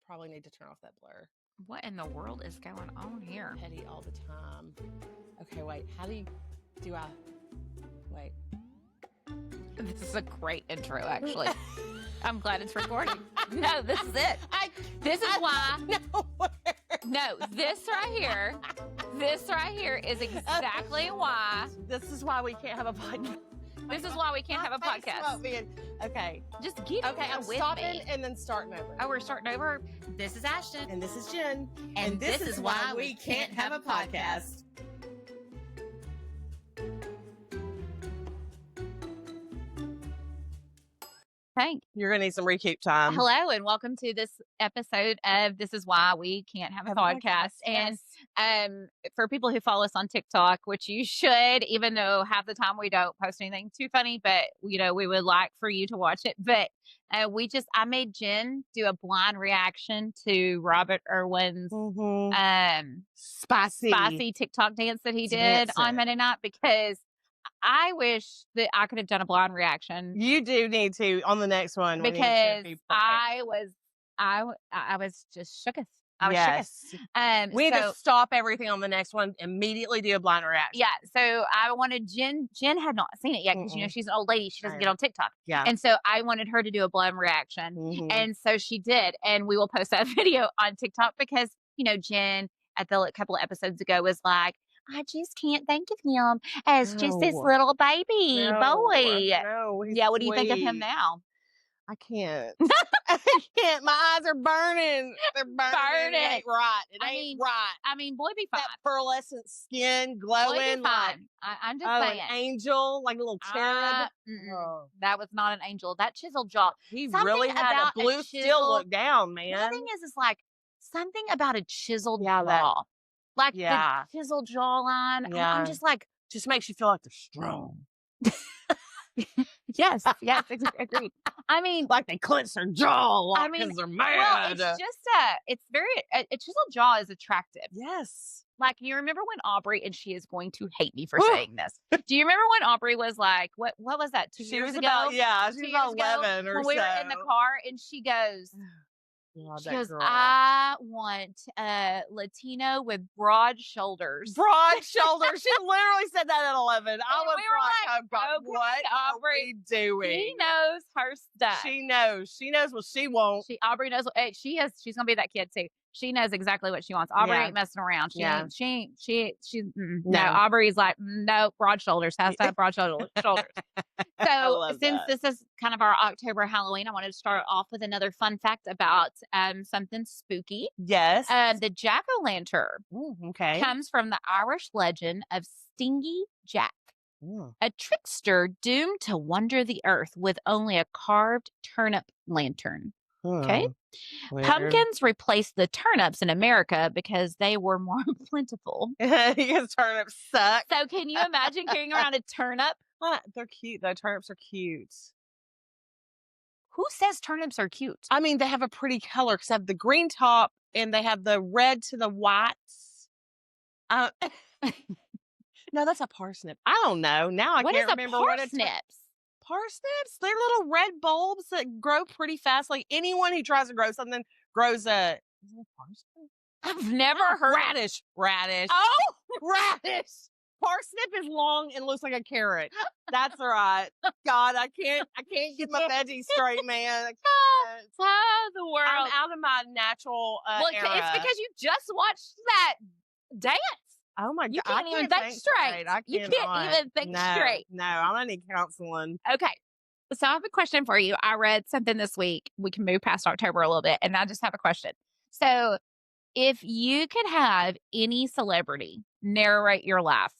probably need to turn off that blur. What in the world is going on here? Petty all the time. Okay, wait. How do I... Wait. This is a great intro, actually. I'm glad it's recording. No, this is it. This is why. No, this right here is exactly why. This is why we can't have a podcast. This is why we can't have a podcast. Okay. Just get Okay, I'm with stopping me. and then starting over. Oh, we're starting over. This is Ashten. And this is Jen. And this is why we can't have a podcast. Thanks. You're going to need some recoup time. Hello, and welcome to this episode of This Is Why We Can't Have a Podcast. Yes. And for people who follow us on TikTok, which you should, even though half the time we don't post anything too funny, but, you know, we would like for you to watch it. But I made Jen do a blind reaction to Robert Irwin's spicy TikTok dance that he did on Monday night, because I wish that I could have done a blind reaction. You do need to on the next one, because I was just shooketh. I was shooketh. We need to stop everything on the next one. Immediately do a blind reaction. Yeah. So I wanted Jen had not seen it yet because you know she's an old lady. She doesn't get on TikTok. Yeah. And so I wanted her to do a blind reaction, and so she did. And we will post that video on TikTok because you know Jen at the couple of episodes ago was like, I just can't think of him as just this little baby boy. No, yeah, what do you think of him now? I can't. I can't. My eyes are burning. They're burning. It ain't right. It ain't right. I mean, boy be fine. That pearlescent skin glowing. Boy be fine. I'm just saying. An angel, like a little cherub. That was not an angel. That chiseled jaw. He really had a blue steel look down, man. The thing is like something about a chiseled jaw. Like the chiseled jawline. Yeah. I'm just like. Just makes you feel like they're strong. Yes, agreed. I mean, like they clench their jaw because they're mad. Well, it's just it's very a chiseled jaw is attractive. Yes. Like you remember when Aubrey, and she is going to hate me for saying this. Do you remember when Aubrey was like, what was that? 2 years ago? She was about 11 or so. When we were in the car, and she goes. God, she goes, I want Latino with broad shoulders. Broad shoulders. She literally said that at 11. I was like, what are we doing? She knows her stuff. She knows. She knows what she wants. Aubrey knows what she's going to be that kid too. She knows exactly what she wants. Aubrey ain't messing around. No. Aubrey's like, no, broad shoulders. Has to have broad shoulders. So since this is kind of our October Halloween, I wanted to start off with another fun fact about something spooky. Yes. The jack-o'-lantern comes from the Irish legend of Stingy Jack, a trickster doomed to wander the earth with only a carved turnip lantern. Okay. Weird. Pumpkins replaced the turnips in America because they were more plentiful. Because turnips suck. So can you imagine carrying around a turnip? They're cute though. Turnips are cute. Who says turnips are cute? I mean, they have a pretty color because they have the green top and they have the red to the whites. No, that's a parsnip. I don't know. Now I can't remember what it's. Parsnips? They're little red bulbs that grow pretty fast. Like anyone who tries to grow something grows a parsnip. I've never heard radish. Oh, radish. Parsnip is long and looks like a carrot. That's right. God, I can't get my veggies straight, man. I can't. The world. I'm out of my natural era. It's because you just watched that dance. Oh my God. You can't even think straight. You can't even think straight. No, I'm going to need counseling. Okay. So I have a question for you. I read something this week. We can move past October a little bit. And I just have a question. So if you could have any celebrity narrate your life,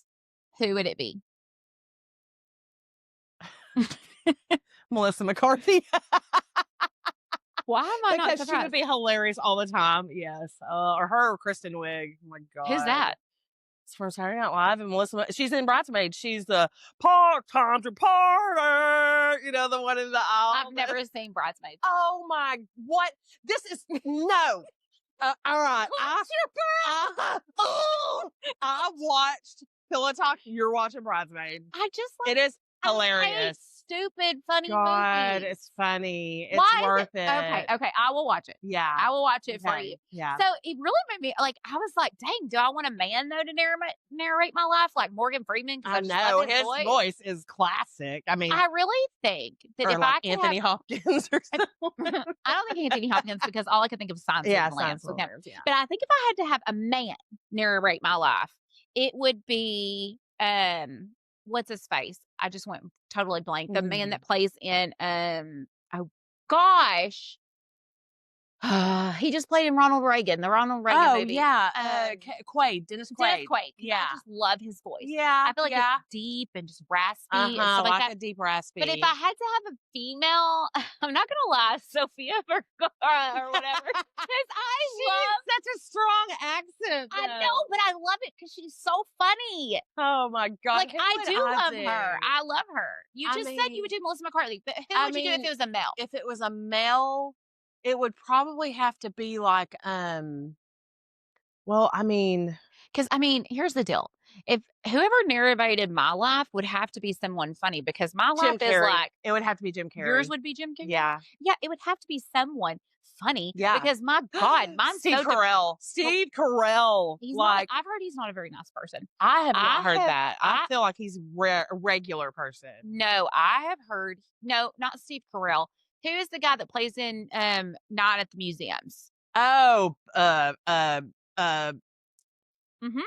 who would it be? Melissa McCarthy. Why am I not surprised? Because she would be hilarious all the time. Yes. Or her or Kristen Wiig. Oh my God. Who's that? It's from Saturday Night Live, and Melissa, she's in Bridesmaids. She's the time to party. You know, the one in the aisle. I've never seen Bridesmaids. Oh my, what? This is, no. All right. I watched Pillow Talk. You're watching Bridesmaids. I just it is hilarious. stupid, funny God, movies. it's funny. It's worth it. Okay, I will watch it. Yeah. I will watch it for you. Yeah. So it really made me like, I was like, dang, do I want a man though to narrate my life like Morgan Freeman? I know his voice is classic. I mean, I really think that if like I could Anthony Hopkins or something. I don't think Anthony Hopkins because all I could think of was Science Yeah, of the Lambs. Science of the Lambs, yeah. But I think if I had to have a man narrate my life, it would be what's his face? I just went totally blank. The man that plays in oh gosh. He just played in Ronald Reagan, the Ronald Reagan movie. Yeah. Quaid, Dennis Quaid. Yeah. I just love his voice. Yeah. I feel like it's deep and just raspy and stuff like that. A deep raspy. But if I had to have a female, I'm not gonna lie, Sophia Vergara or whatever, because I love such a strong accent. I know, but I love it because she's so funny. Oh my God! Like I do love her. I love her. You just said you would do Melissa McCarthy, but who would you do if it was a male? If it was a male, it would probably have to be like, well, I mean, because here's the deal. If whoever narrated my life would have to be someone funny because my life is like, it would have to be Jim Carrey. Yours would be Jim Carrey? Yeah. Yeah, it would have to be someone funny. Yeah. Because my God, mine's Steve Carell. Steve Carell. I've heard he's not a very nice person. I have not heard that. I feel like he's a regular person. No, I have heard, no, not Steve Carell. Who is the guy that plays in Night at the Museums? Oh,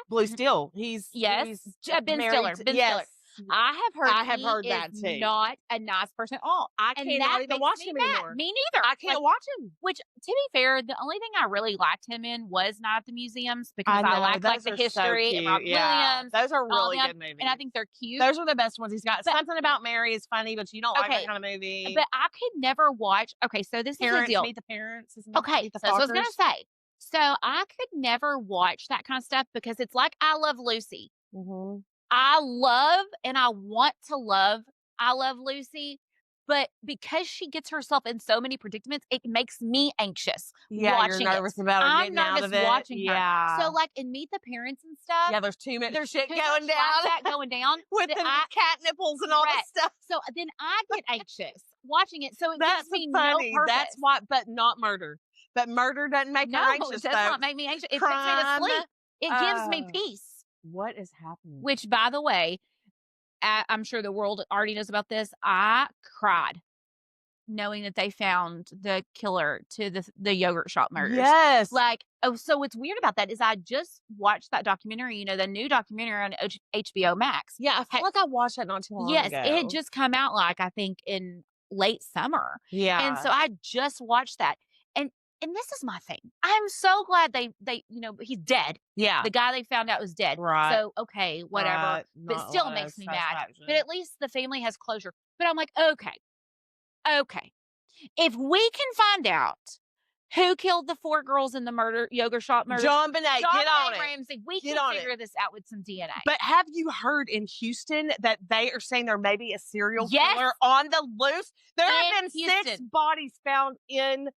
Blue Steel. He's Ben Stiller. Ben Stiller. I have heard that too. Not a nice person at all. I can't even watch him anymore. Me neither. I can't watch him. Which, to be fair, the only thing I really liked him in was Night at the Museums because I liked the history and Rob Williams. Those are really good movies, and I think they're cute. Those are the best ones. He's got Something About Mary is funny, but you don't like that kind of movie. But I could never watch. Okay, so this is the deal. Meet the Parents. Okay, so that's what I was gonna say. So I could never watch that kind of stuff because it's like I Love Lucy. Mm-hmm. I love and I want to love I Love Lucy, but because she gets herself in so many predicaments, it makes me anxious watching you're nervous about her I'm getting out of it. Watching her. So like in Meet the Parents and stuff. Yeah, there's too much shit going down. That going down. With the cat nipples and all that stuff. So then I get anxious watching it. So it That's gives me funny. No purpose. That's why, but not murder. But murder doesn't make her anxious. It does not make me anxious. It puts me to sleep. It gives me peace. What is happening? Which, by the way, I'm sure the world already knows about this. I cried knowing that they found the killer to the yogurt shop murders. Yes. Like, so what's weird about that is I just watched that documentary, the new documentary on HBO Max. Yeah, I feel like I watched that not too long ago. Yes, it had just come out I think in late summer. Yeah. And so I just watched that. And this is my thing. I'm so glad they he's dead. Yeah. The guy they found out was dead. Right. So, okay, whatever. But it still makes me mad. But at least the family has closure. But I'm like, okay. If we can find out who killed the 4 girls in the yogurt shop murder. John Bonet, get on it. Ramsey, we can figure this out with some DNA. But have you heard in Houston that they are saying there may be a serial killer on the loose? There have been 6 bodies found in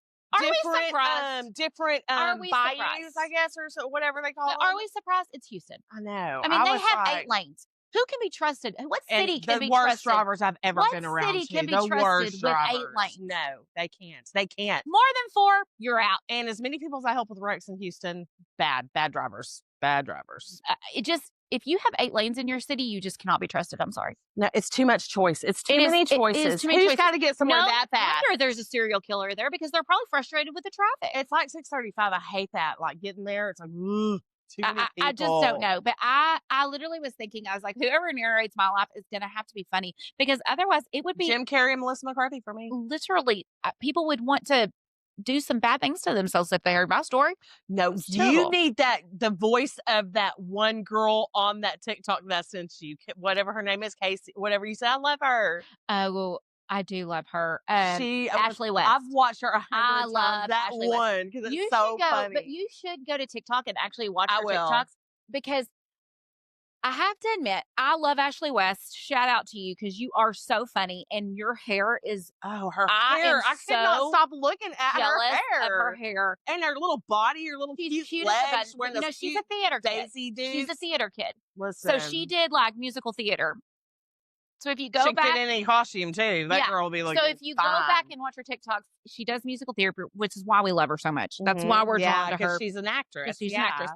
different bayous, I guess, or so, whatever they call them. Are we surprised? It's Houston. I know. I mean, they have 8 lanes. Who can be trusted? What city can be trusted? The worst drivers I've ever been around. What city can be trusted with 8 lanes? No, they can't. They can't. More than 4, you're out. And as many people as I help with wrecks in Houston, bad drivers. Bad drivers. If you have 8 lanes in your city, you just cannot be trusted. I'm sorry. No, it's too much choice. It's too many choices. Who's got to get somewhere that fast? No wonder there's a serial killer there because they're probably frustrated with the traffic. It's like 6:35. I hate that. Like getting there, it's like, too many people. I just don't know. But I literally was thinking, I was like, whoever narrates my life is going to have to be funny because otherwise it would be Jim Carrey and Melissa McCarthy for me. Literally, people would want to do some bad things to themselves if they heard my story. No, you need the voice of that one girl on that TikTok that I sent you, whatever her name is, Casey, whatever you said. I love her. Well, I do love her. Ashley West. I've watched her 100 times. That Ashley one because it's so funny. But you should go to TikTok and actually watch her TikToks because I have to admit, I love Ashley West. Shout out to you because you are so funny and your hair is her hair. I could not stop looking at her hair. Of her hair and her little body, her little cute legs. She's a theater kid. Daisy dude. She's a theater kid. Listen. So she did musical theater. So if you go she back fit in any costume too. That girl will be looking. So if you go back and watch her TikToks, she does musical theater, which is why we love her so much. That's why we're drawn to her. She's an actress. She's an actress.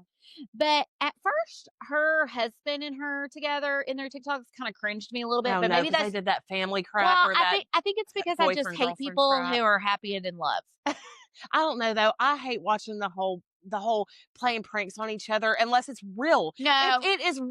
But at first, her husband and her together in their TikToks kind of cringed me a little bit. But maybe they did that family crap. Well, I think it's because I just hate people who are happy and in love. I don't know though. I hate watching the whole playing pranks on each other unless it's real. No, it is real,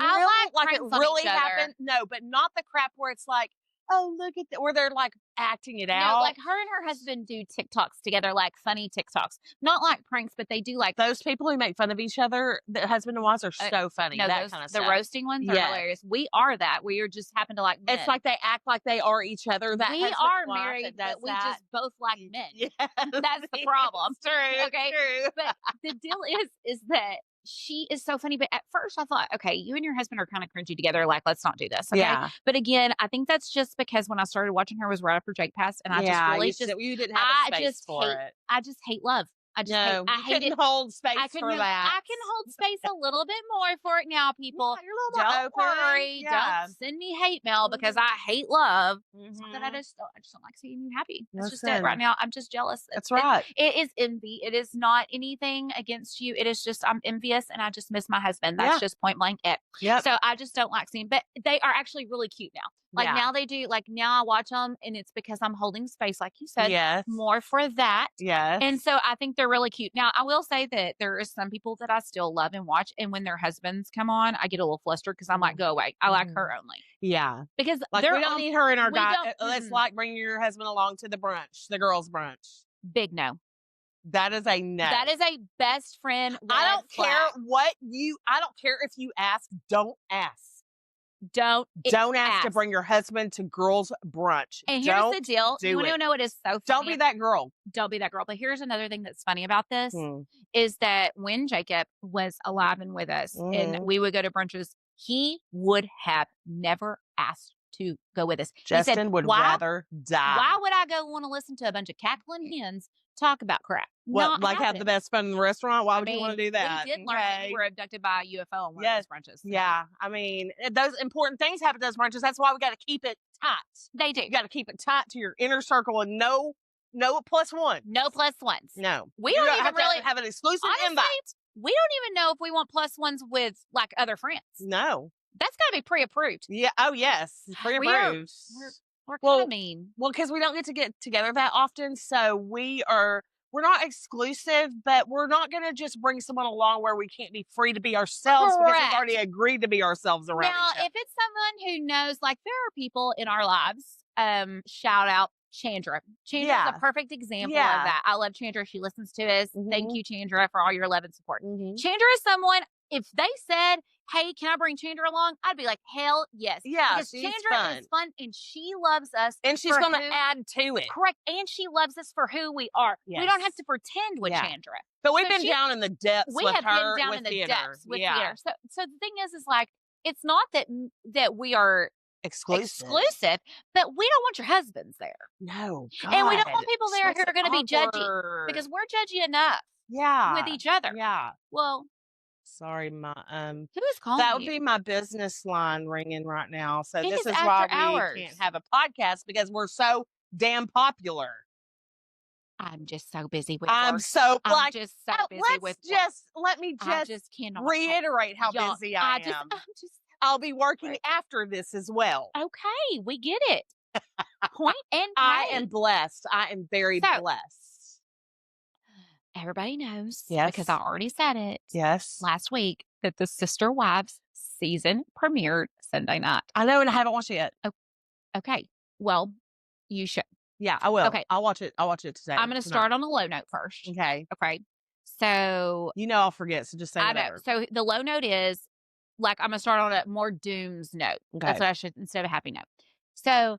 like it really happened. No, but not the crap where it's like, oh, look at that, where they're like acting it out. No, like her and her husband do TikToks together, like funny TikToks. Not like pranks, but they do like those people who make fun of each other, the husband and wives are so funny. No, that kind of stuff. The roasting ones are hilarious. We are that. We are just happen to like men. It's like they act like they are each other. That we are married, but we just both like men. Yes, that's the problem. True. Okay. True. But the deal is that she is so funny. But at first I thought, okay, you and your husband are kind of cringy together. Like, let's not do this. Okay. Yeah. But again, I think that's just because when I started watching her was right after Jake passed. And I you didn't have a space for it. I just hate love. I couldn't hold space for that. I can hold space a little bit more for it now, people. Yeah, you're a little don't worry. Yeah. Don't send me hate mail because I hate love. It's not that I just don't like seeing you happy. That's just it. Right now, I'm just jealous. That's right. It is envy. It is not anything against you. It is just I'm envious and I just miss my husband. That's just point blank it. Yep. So I just don't like seeing. But they are actually really cute now. Like now they do, like now I watch them and it's because I'm holding space, like you said, more for that. Yes. And so I think they're really cute. Now I will say that there is some people that I still love and watch. And when their husbands come on, I get a little flustered because I'm like, go away. I like her only. Yeah. Because like we don't need her in our diet. It's like bringing your husband along to the brunch, the girls' brunch. Big no. That is a no. That is a best friend. I don't care I don't care if you ask, don't ask. Don't ask to bring your husband to girls' brunch. And here's the deal. You want to know what is so funny? Don't be that girl. Don't be that girl. But here's another thing that's funny about this is that when Jacob was alive and with us and we would go to brunches, he would have never asked to go with us. Justin would rather die. Why would I go want to listen to a bunch of cackling hens talk about crap? Well, like have the best fun in the restaurant? Why would you want to do that? We did learn that we were abducted by a UFO on one of those brunches. So. Yeah. I mean, those important things happen at those brunches. That's why we got to keep it tight. They do. You got to keep it tight to your inner circle and no plus one. No plus ones. No. We don't even really have an exclusive invite. We don't even know if we want plus ones with like other friends. No. That's got to be pre-approved. Yeah. Oh, yes. Pre-approved. We're kind of mean. Well, because we don't get together that often. So we're not exclusive, but we're not going to just bring someone along where we can't be free to be ourselves because we've already agreed to be ourselves around now, each other. If it's someone who knows, like there are people in our lives, shout out Chandra. Chandra's a perfect example of that. I love Chandra. She listens to us. Thank you, Chandra, for all your love and support. Chandra is someone, if they said, hey, can I bring Chandra along? I'd be like, hell yes. Yeah, because Chandra is fun and she loves us. And she's going to add to it. Correct. And she loves us for who we are. Yes. We don't have to pretend with Chandra. But we've been down in the depths with her. We have been down in the depths with theater. So the thing is like, it's not that we are exclusive, but we don't want your husbands there. No. God. And we don't want people there who are going to be judgy because we're judgy enough. Yeah. With each other. Yeah. Well. Sorry, who is calling that would be my business line ringing right now. So this is why we can't have a podcast because we're so damn popular. I'm just so busy with I'm work. So I'm just so busy with let me just reiterate how busy I am. I'll be working after this as well. Okay, we get it. Point and I am blessed. I am very blessed. Everybody knows, because I already said it last week, that the Sister Wives season premiered Sunday night. I know, and I haven't watched it yet. Oh, okay. Well, you should. Yeah, I will. Okay. I'll watch it today. I'm going to start on a low note first. Okay. So. I'll forget, so just say whatever. I know. So the low note is, like, I'm going to start on a more dooms note. Okay. That's what I should, instead of a happy note. So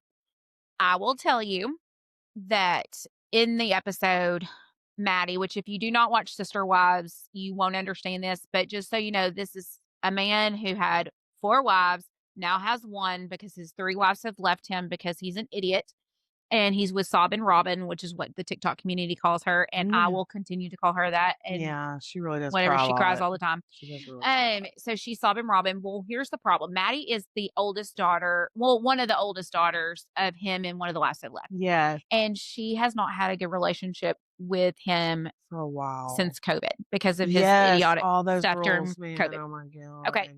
I will tell you that in the episode, Maddie, which if you do not watch Sister Wives, you won't understand this. But just so you know, this is a man who had 4 wives, now has 1 because his 3 wives have left him because he's an idiot. and he's with Sobbin' Robin, which is what the TikTok community calls her, and I will continue to call her that. And yeah, she really does. whenever cry she cries all the time. She does really. So she's Sobbin' Robin. Well, here's the problem. Maddie is the oldest daughter. Well, one of the oldest daughters of him and one of the last that left. Yes. And she has not had a good relationship with him for a while since COVID because of his idiotic all those stuff rules, during man. COVID. Oh my God. Okay.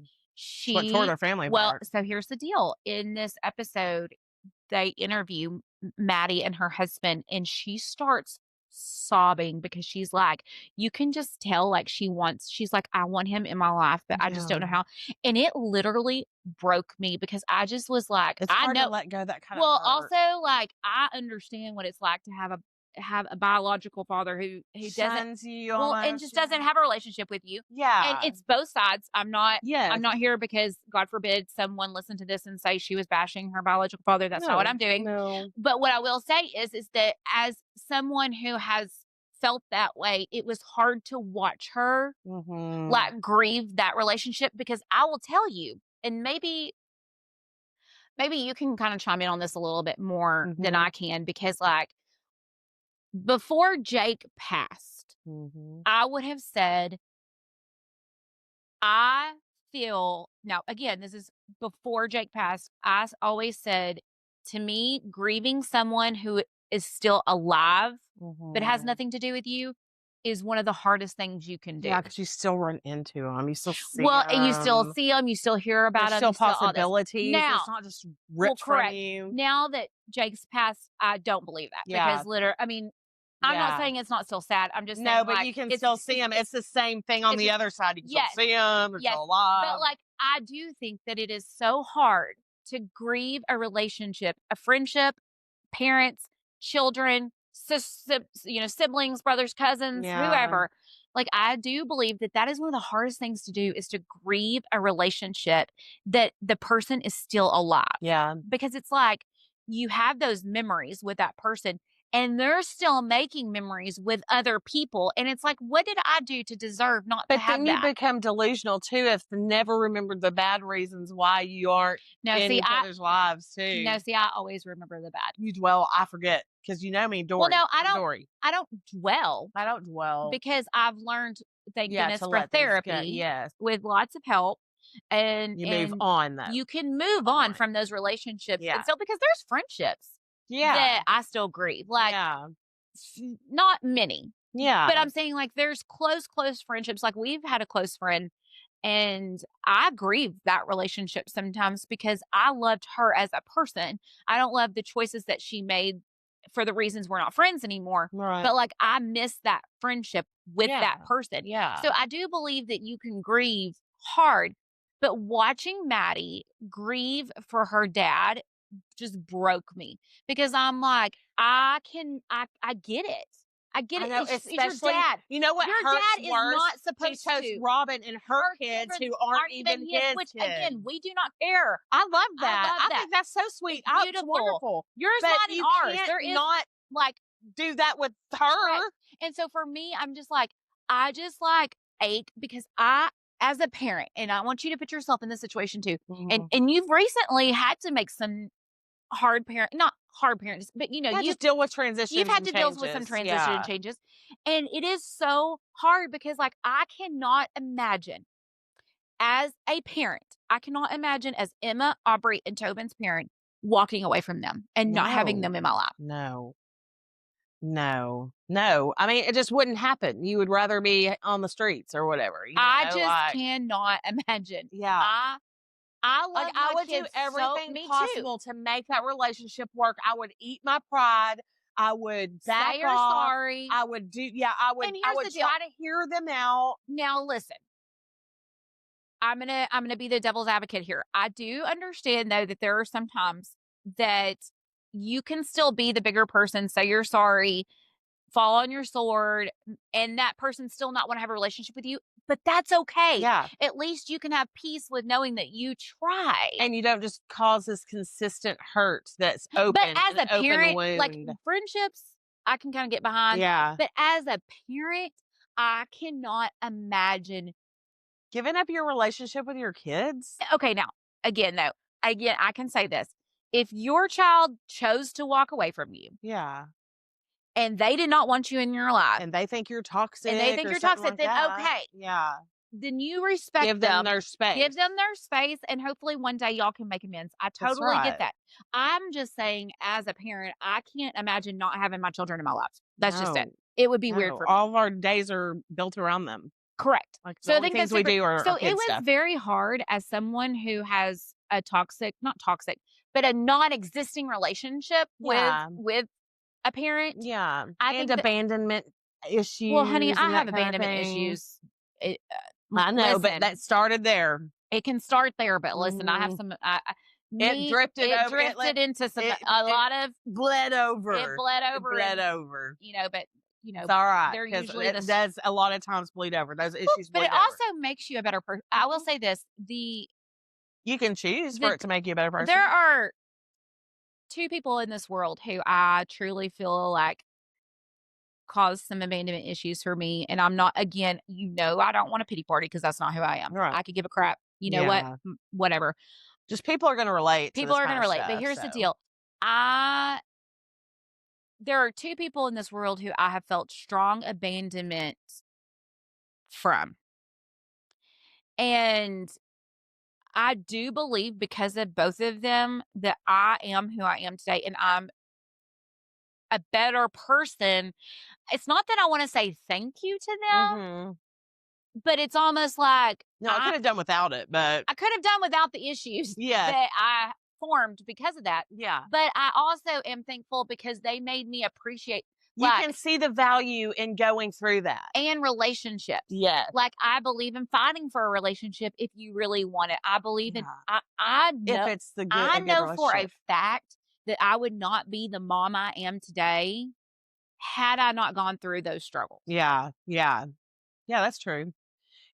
What tore their family apart. So here's the deal. In this episode, they interview Maddie and her husband, and she starts sobbing because she's like, you can just tell, like, she's like, I want him in my life, but I just don't know how. And it literally broke me because I just was like, it's hard to let go that kind of hurt. Also, like, I understand what it's like to have a biological father who doesn't you and just doesn't have a relationship with you. Yeah. And it's both sides. I'm not here because God forbid someone listen to this and say she was bashing her biological father. That's not what I'm doing. No. But what I will say is that as someone who has felt that way, it was hard to watch her like grieve that relationship, because I will tell you, and maybe you can kind of chime in on this a little bit more than I can, because like, before Jake passed, I would have said, I feel, now again, this is before Jake passed, I always said, to me, grieving someone who is still alive, but has nothing to do with you, is one of the hardest things you can do. Yeah, because you still run into them. You still see and you still see them. You still hear about them. Still possibilities. Now, it's not just ripped from you. Now that Jake's passed, I don't believe that. Because literally, I mean, I'm not saying it's not still sad. I'm just saying, no, but you can still see them. It's the same thing on the other side. You can still see them. They're still alive. But like, I do think that it is so hard to grieve a relationship, a friendship, parents, children, siblings, brothers, cousins, whoever. Like, I do believe that is one of the hardest things to do, is to grieve a relationship that the person is still alive. Yeah. Because it's like, you have those memories with that person, and they're still making memories with other people. And it's like, what did I do to deserve not to have that? But then you become delusional too if you never remember the bad reasons why you aren't in each other's lives too. No, see, I always remember the bad. You dwell, I forget, because you know me, Dory. Well, no, I don't dwell. I don't dwell. Because I've learned, thank goodness for therapy, with lots of help. And you move on, though. You can move on from those relationships. And so, because there's friendships that I still grieve. Like, not many. Yeah. But I'm saying, like, there's close friendships. Like, we've had a close friend, and I grieve that relationship sometimes because I loved her as a person. I don't love the choices that she made for the reasons we're not friends anymore. Right. But like, I miss that friendship with that person. Yeah. So I do believe that you can grieve hard, but watching Maddie grieve for her dad just broke me, because I'm like, I get it. I get it. Know, it's your dad. You know what? Your hurts dad is worse not supposed to. Robin and her kids who aren't even his which, kids. Again, we do not care. I love that. I think that's so sweet. It's beautiful. It's wonderful. Yours, but mine, and ours. Can't there is not like do that with her. Correct. And so for me, I'm just like, I just like ache, because as a parent, and I want you to put yourself in this situation too. And you've recently had to make some not hard parents, but you just deal with transitions. You've had to deal with some transition changes. And it is so hard, because like, I cannot imagine as a parent, as Emma, Aubrey, and Tobin's parent, walking away from them and not having them in my life. No. I mean, it just wouldn't happen. You would rather be on the streets or whatever. I just cannot imagine. Yeah. I love I would do everything possible to make that relationship work. I would eat my pride. I would say you're sorry. I would do. Yeah, I would. I would try to hear them out. Now listen, I'm gonna be the devil's advocate here. I do understand though that there are some times that you can still be the bigger person, say you're sorry, fall on your sword, and that person still not want to have a relationship with you. But that's okay. Yeah. At least you can have peace with knowing that you tried. And you don't just cause this consistent hurt that's open. But as a parent, like, friendships, I can kind of get behind. Yeah. But as a parent, I cannot imagine giving up your relationship with your kids. Okay, now, again, I can say this. if your child chose to walk away from you. Yeah. And they did not want you in your life. And they think you're toxic. And they think you're toxic. Like then that. okay. Yeah. Then you respect Give them their space. Give them their space. And hopefully one day y'all can make amends. I totally get that. I'm just saying, as a parent, I can't imagine not having my children in my life. That's just it. It would be weird for me. All of our days are built around them. Correct. Like so the things we do are so kid it was stuff. very hard as someone who has a not toxic, but a non-existing relationship with a parent. Yeah. I think think abandonment issues. Well, honey, I have abandonment issues. I know, but that started there. It can start there, but listen, I have some. It drifted into some a lot of bled over. It bled over. It bled over. You know, but you know, it's all right. They're usually it does a lot of times bleed over. Those issues, but it also makes you a better person. I will say this: you can choose for it to make you a better person. There are 2 people in this world who I truly feel like caused some abandonment issues for me. And I'm not, again, I don't want a pity party because that's not who I am. Right. I could give a crap. You know what? Whatever. Just people are going to relate. People are going to relate. But here's the deal. There are 2 people in this world who I have felt strong abandonment from. And I do believe because of both of them that I am who I am today and I'm a better person. It's not that I want to say thank you to them, but it's almost like I could have done without it, but I could have done without the issues that I formed because of that. Yeah. But I also am thankful because they made me appreciate. You can see the value in going through that. And relationships. Yes. Like I believe in fighting for a relationship if you really want it. I believe in I know, if it's the good I know for a fact that I would not be the mom I am today had I not gone through those struggles. Yeah. Yeah. Yeah, that's true.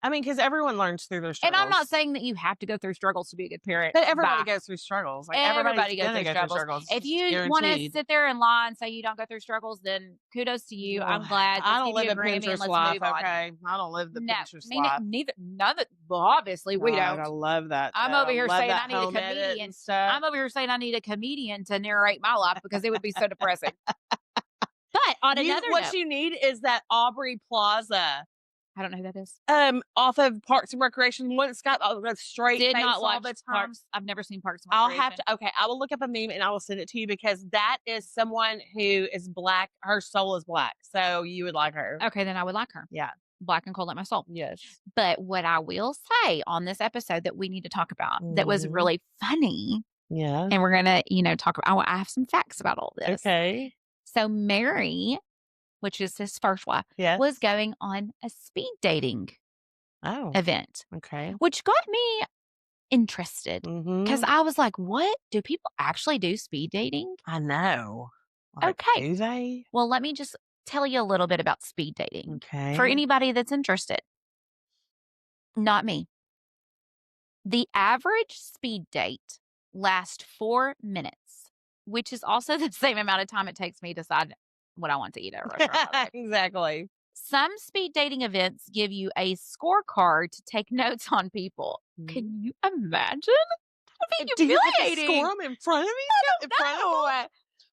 I mean, because everyone learns through their struggles. And I'm not saying that you have to go through struggles to be a good parent. But everybody goes through struggles. Like everybody goes through struggles. If you want to sit there and lie and say you don't go through struggles, then kudos to you. I'm glad. I don't live a Pinterest life, okay? I don't live the Pinterest life. Obviously, we don't. I love that. I'm over here saying I need a comedian. I'm over here saying I need a comedian to narrate my life because it would be so depressing. But on another note, what you need is that Aubrey Plaza. I don't know who that is. Off of Parks and Recreation, one that's got a straight face not watch all the time. Parks. I've never seen Parks and Recreation. I will look up a meme and I will send it to you because that is someone who is black. Her soul is black. So you would like her. Okay, then I would like her. Yeah. Black and cold like my soul. Yes. But what I will say on this episode that we need to talk about that was really funny. Yeah. And we're going to, talk about, I have some facts about all this. Okay. So Mary, which is his first wife, was going on a speed dating event. Okay. Which got me interested because I was like, what? Do people actually do speed dating? I know. Like, okay. Do they? Well, let me just tell you a little bit about speed dating. Okay. For anybody that's interested. Not me. The average speed date lasts 4 minutes, which is also the same amount of time it takes me to decide what I want to eat at a restaurant. Exactly. Some speed dating events give you a scorecard to take notes on people. Can you imagine? That'd be humiliating. Do you have to score them in front of me? In front of them?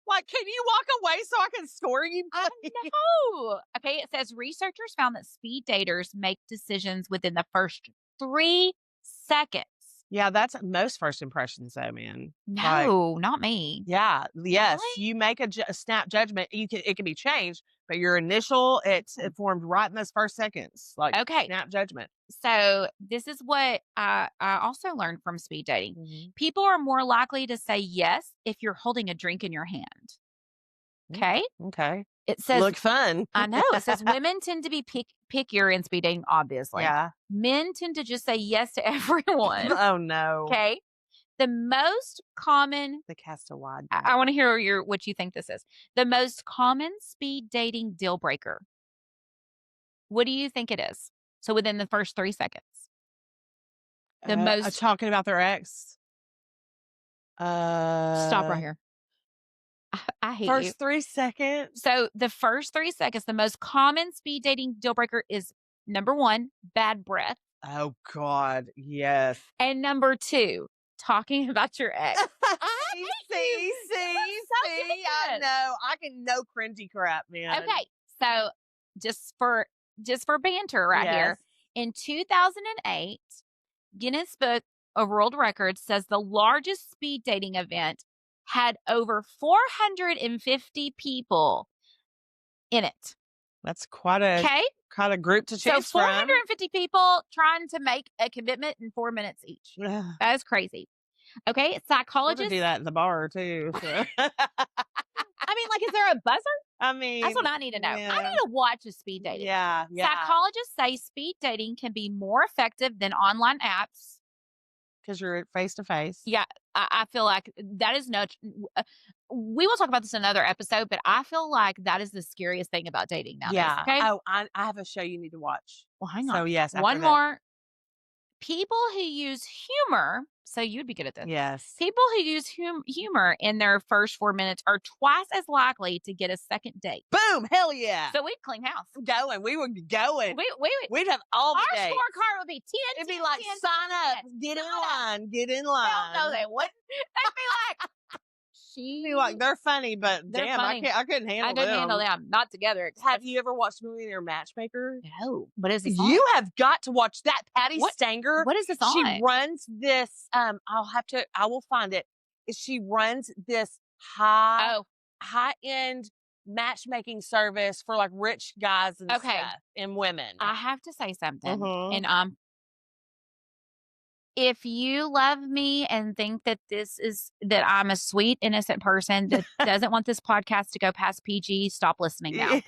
Like, can you walk away so I can score you? I know. Okay, it says researchers found that speed daters make decisions within the first 3 seconds. Yeah, that's most first impressions, though, man. No, not me. Yeah, yes, really? you make a snap judgment. It can be changed, but your initial it's formed right in those first seconds. Like snap judgment. So this is what I also learned from speed dating. People are more likely to say yes if you're holding a drink in your hand. Okay. Okay. It says look fun. I know. It says women tend to be pickier in speed dating, obviously. Yeah. Men tend to just say yes to everyone. Oh no. Okay. The most common the cast a wide. I want to hear what you think this is. The most common speed dating deal breaker. What do you think it is? So within the first 3 seconds. The most talking about their ex. Stop right here. I hate first you. 3 seconds. So the first 3 seconds, the most common speed dating deal breaker is number 1, bad breath. Oh God, yes. And number 2, talking about your ex. I know. I can no cringy crap, man. Okay, so just for banter here, in 2008, Guinness Book of World Records says the largest speed dating event had over 450 people in it. That's quite a group to choose from. So 450 people trying to make a commitment in 4 minutes each. That is crazy. Okay, psychologists do that in the bar too. So. I mean, like, is there a buzzer? I mean, that's what I need to know. Yeah. I need to watch a speed dating. Yeah. Psychologists say speed dating can be more effective than online apps. Because you're face to face. Yeah, I feel like that is we will talk about this in another episode, but I feel like that is the scariest thing about dating nowadays. Yeah. Okay? Oh, I have a show you need to watch. Well, hang on. So, yes. One more. People who use humor, so you'd be good at this. Yes. People who use humor in their first 4 minutes are twice as likely to get a second date. Boom! Hell yeah! So we'd clean house. We would be going. We'd have all the dates. Our scorecard would be 10. It'd be like 10, sign up, get in line, get in line. Hell no, they wouldn't. They'd be like. They're funny, but damn, funny. I couldn't handle them. I couldn't handle them. Not together. Have you ever watched Millionaire Matchmaker? No. What is this on? You have got to watch that. Patty Stanger. What is this on? She runs this, I will find it. She runs this high-end matchmaking service for like rich guys and stuff and women. I have to say something. And if you love me and think that that I'm a sweet, innocent person that doesn't want this podcast to go past PG, stop listening now.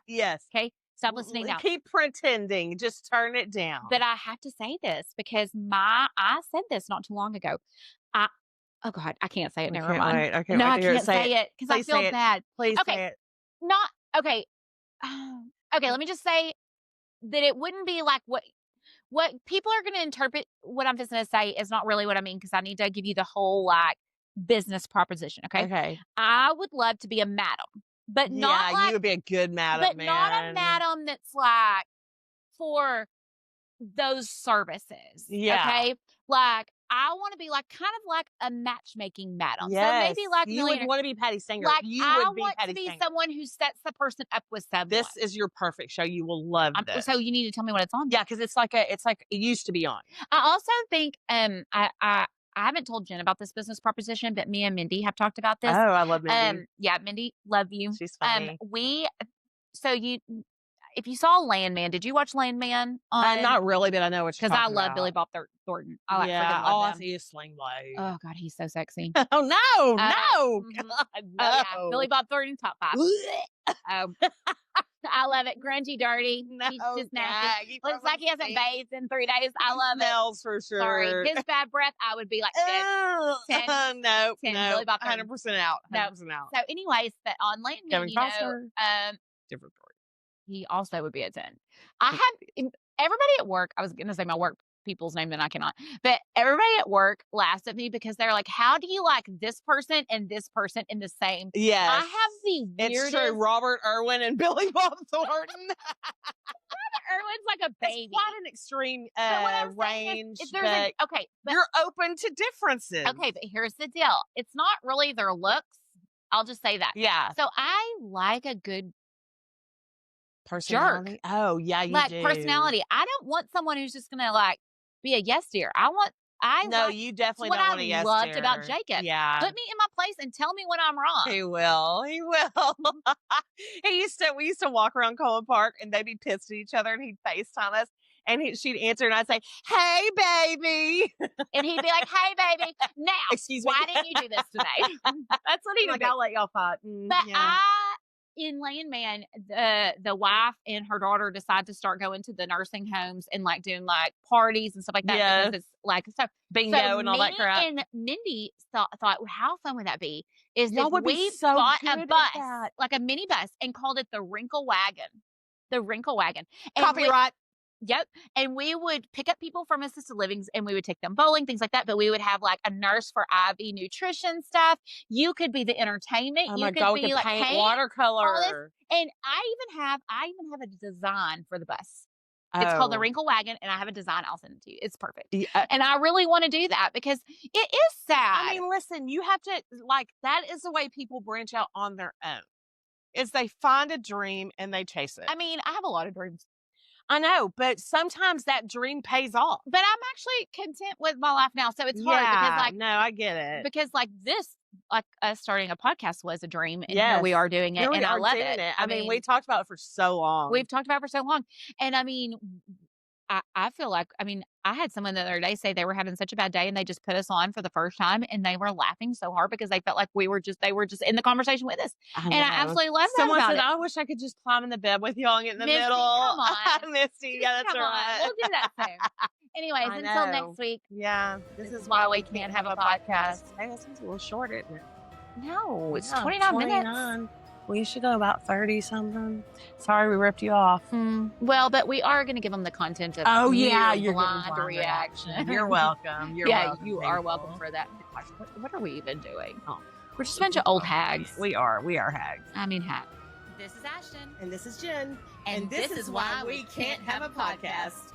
Yes. Okay? Stop listening now. Keep pretending. Just turn it down. But I have to say this because I said this not too long ago. Oh God, I can't say it. Never mind. Wait. I can't say it because I feel bad. Please say it. Okay. Okay, let me just say that it wouldn't be like what people are going to interpret what I'm just going to say is not really what I mean because I need to give you the whole like business proposition. Okay. I would love to be a madam, but not like, you would be a good madam, but not a madam that's like for those services. Yeah. Okay. Like I want to be like kind of like a matchmaking madam. Yes. So maybe like you would want to be Patty Stanger. Like you I would be want Patty to be Stanger. someone who sets the person up with someone. This is your perfect show. You will love this. So you need to tell me what it's on. Yeah, because it's like it used to be on. I also think I haven't told Jen about this business proposition, but me and Mindy have talked about this. Oh, I love Mindy. Yeah, Mindy, love you. She's funny. If you saw Landman, did you watch Landman? Not really, but I know what you're talking about. Because I love Billy Bob Thornton. I freaking love all him. I see is Sling Blade. Oh God, he's so sexy. Oh no, no, God, no. Yeah. Billy Bob Thornton, top 5. I love it. Grungy, dirty. He's just nasty. Looks like he hasn't bathed in 3 days. I love it. Smells for sure. Sorry, his bad breath. I would be like 10. 10. No, 10. No. Billy Bob Thornton. 100% out. 100% out. So, anyways, but on Landman, different story. He also would be a 10. I have everybody at work. I was going to say my work people's name, and I cannot. But everybody at work laughs at me because they're like, "How do you like this person and this person in the same?" Yes, I have the weirdest. It's true. Robert Irwin and Billy Bob Thornton. Robert Irwin's like a baby. It's quite an extreme range. But you're open to differences. Okay, but here's the deal. It's not really their looks. I'll just say that. Yeah. So I like a good personality. Jerk. Oh yeah, you like do. Personality. I don't want someone who's just gonna like be a yes dear. You definitely don't want a yes dear. What I loved about Jacob. Yeah. Put me in my place and tell me when I'm wrong. He will. We used to walk around Coleman Park and they'd be pissed at each other and he'd FaceTime us and she'd answer and I'd say, "Hey baby." And he'd be like, "Hey baby, now excuse me, why didn't you do this today?" That's what he'd like, do. "I'll let y'all fight." But in Landman, the wife and her daughter decide to start going to the nursing homes and like doing like parties and stuff like that. Yes. Because it's like bingo and all that crap. And Mindy thought, well, how fun would that be? Is y'all if we so bought a bus, like a mini bus, and called it the Wrinkle Wagon. The Wrinkle Wagon. And copyright. Yep. And we would pick up people from assisted livings and we would take them bowling, things like that. But we would have like a nurse for IV nutrition stuff. You could be the entertainment. Oh you my could God, be we could like paint watercolor. And I even have a design for the bus. It's called the Wrinkle Wagon, and I have a design. I'll send it to you. It's perfect. Yeah. And I really want to do that because it is sad. I mean, listen, you have to, like, that is the way people branch out on their own, is they find a dream and they chase it. I mean, I have a lot of dreams. I know, but sometimes that dream pays off. But I'm actually content with my life now. So it's hard because, like, no, I get it. Because, like, this, like, us starting a podcast was a dream, and here we are doing it, and I love it. I mean, we talked about it for so long. We've talked about it for so long. And I mean, I feel like, I mean, I had someone the other day say they were having such a bad day and they just put us on for the first time and they were laughing so hard because they felt like they were just in the conversation with us. And I absolutely love that. Someone said, I wish I could just climb in the bed with y'all and get in the Misty, middle. Come on. Misty, yeah, that's right. We'll do that soon. Anyways, until next week. Yeah. This is why we can't have a podcast. Hey, that seems a little short, isn't it? No, it's 29 minutes. We should go about 30 something. Sorry, we ripped you off. Well, but we are going to give them the content of your blind reaction. You're welcome. You are welcome for that. Gosh, what are we even doing? Oh, we're just a bunch of old hags. We are hags. I mean, hags. This is Ashten. And this is Jen. And this is why we can't have a podcast.